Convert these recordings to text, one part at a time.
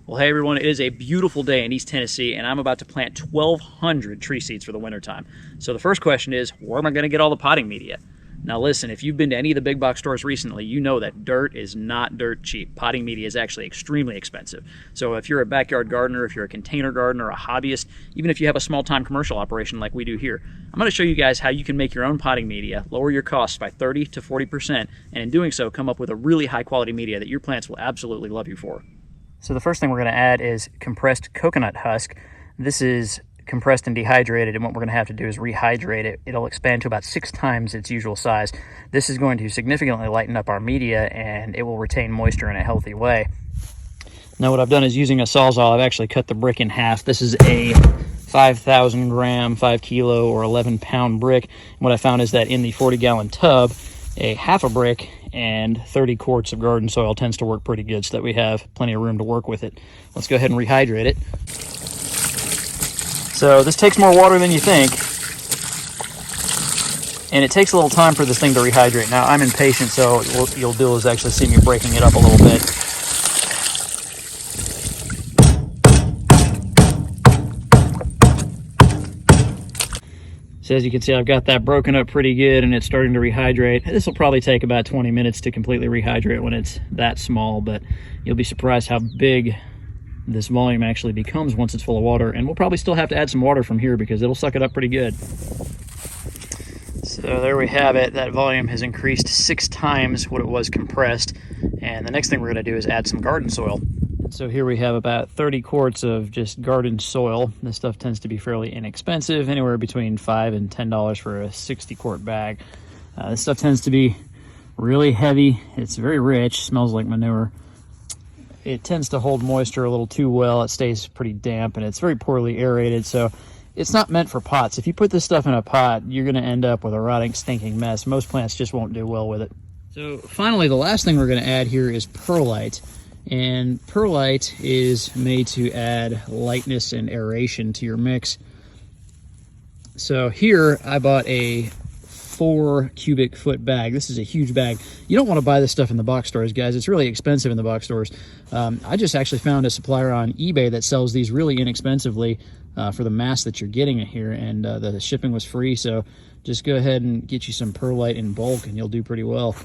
Well, hey everyone, it is a beautiful day in East Tennessee, and I'm about to plant 1,200 tree seeds for the wintertime. So the first question is, where am I going to get all the potting media? Now listen, if you've been to any of the big box stores recently, you know that dirt is not dirt cheap. Potting media is actually extremely expensive. So if you're a backyard gardener, if you're a container gardener, a hobbyist, even if you have a small-time commercial operation like we do here, I'm going to show you guys how you can make your own potting media, lower your costs by 30 to 40%, and in doing so, come up with a really high-quality media that your plants will absolutely love you for. So the first thing we're going to add is compressed coconut husk. This is compressed and dehydrated, and what we're going to have to do is rehydrate it. It'll expand to about 6 times its usual size. This is going to significantly lighten up our media, and it will retain moisture in a healthy way. Now what I've done is, using a Sawzall, I've actually cut the brick in half. This is a 5,000 gram, 5 kilo, or 11 pound brick. And what I found is that in the 40-gallon tub, a half a brick and 30 quarts of garden soil tends to work pretty good, so that we have plenty of room to work with it. Let's go ahead and rehydrate it. So this takes more water than you think, and it takes a little time for this thing to rehydrate. Now I'm impatient, so what you'll do is actually see me breaking it up a little bit. So as you can see, I've got that broken up pretty good, and it's starting to rehydrate. This will probably take about 20 minutes to completely rehydrate when it's that small, but you'll be surprised how big this volume actually becomes once it's full of water. And we'll probably still have to add some water from here because it'll suck it up pretty good. So there we have it. That volume has increased 6 times what it was compressed. And the next thing we're going to do is add some garden soil. So here we have about 30 quarts of just garden soil. This stuff tends to be fairly inexpensive, anywhere between $5 and $10 for a 60 quart bag. This stuff tends to be really heavy. It's very rich, smells like manure. It tends to hold moisture a little too well. It stays pretty damp, and it's very poorly aerated, so it's not meant for pots. If you put this stuff in a pot, you're going to end up with a rotting, stinking mess. Most plants just won't do well with it. So finally, the last thing we're going to add here is perlite. And perlite is made to add lightness and aeration to your mix. So here I bought a 4 cubic foot bag. This is a huge bag. You don't want to buy this stuff in the box stores, guys. It's really expensive in the box stores. I just actually found a supplier on eBay that sells these really inexpensively for the mass that you're getting here, and the shipping was free. So just go ahead and get you some perlite in bulk, and you'll do pretty well.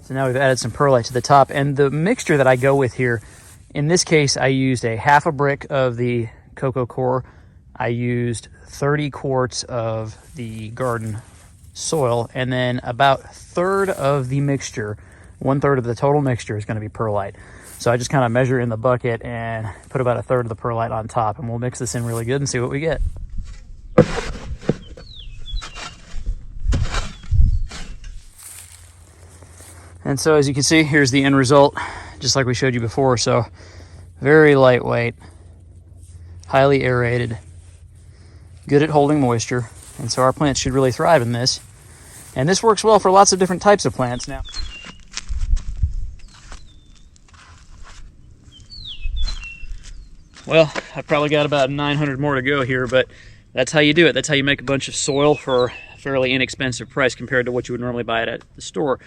So now we've added some perlite to the top, and the mixture that I go with here, in this case, I used a half a brick of the cocoa coir. I used 30 quarts of the garden soil, and then about a third of the mixture, 1/3 of the total mixture is going to be perlite. So I just kind of measure in the bucket and put about a third of the perlite on top, and we'll mix this in really good and see what we get. And so as you can see, here's the end result, just like we showed you before. So very lightweight, highly aerated, good at holding moisture. And so our plants should really thrive in this. And this works well for lots of different types of plants now. Well, I've probably got about 900 more to go here, but that's how you do it. That's how you make a bunch of soil for a fairly inexpensive price compared to what you would normally buy it at the store.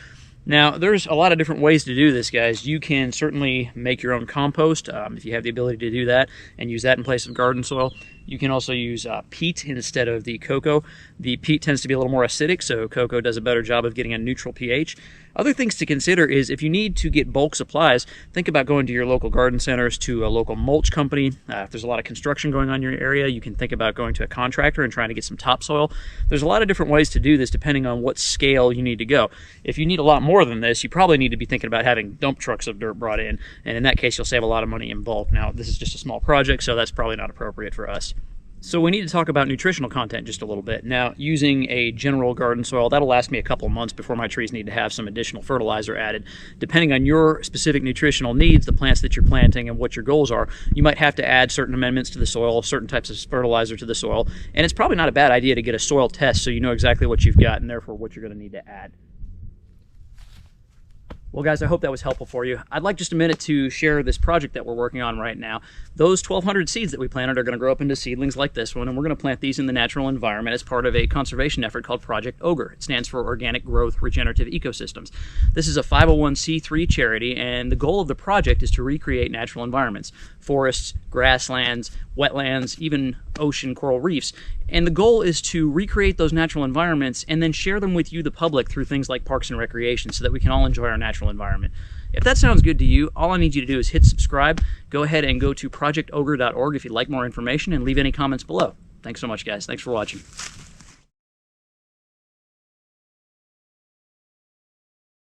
Now, there's a lot of different ways to do this, guys. You can certainly make your own compost if you have the ability to do that and use that in place of garden soil. You can also use peat instead of the cocoa. The peat tends to be a little more acidic, so cocoa does a better job of getting a neutral pH. Other things to consider is, if you need to get bulk supplies, think about going to your local garden centers, to a local mulch company. If there's a lot of construction going on in your area, you can think about going to a contractor and trying to get some topsoil. There's a lot of different ways to do this depending on what scale you need to go. If you need a lot more than this, you probably need to be thinking about having dump trucks of dirt brought in, and in that case, you'll save a lot of money in bulk. Now, this is just a small project, so that's probably not appropriate for us. So we need to talk about nutritional content just a little bit. Now, using a general garden soil, that'll last me a couple of months before my trees need to have some additional fertilizer added. Depending on your specific nutritional needs, the plants that you're planting, and what your goals are, you might have to add certain amendments to the soil, certain types of fertilizer to the soil, and it's probably not a bad idea to get a soil test so you know exactly what you've got and therefore what you're going to need to add. Well, guys, I hope that was helpful for you. I'd like just a minute to share this project that we're working on right now. Those 1,200 seeds that we planted are going to grow up into seedlings like this one, and we're going to plant these in the natural environment as part of a conservation effort called Project OGRE. It stands for Organic Growth Regenerative Ecosystems. This is a 501c3 charity, and the goal of the project is to recreate natural environments, forests, grasslands, wetlands, even ocean coral reefs. And the goal is to recreate those natural environments and then share them with you, the public, through things like parks and recreation so that we can all enjoy our natural environment. If that sounds good to you, all I need you to do is hit subscribe. Go ahead and go to projectogre.org if you'd like more information, and leave any comments below. Thanks so much, guys. Thanks for watching.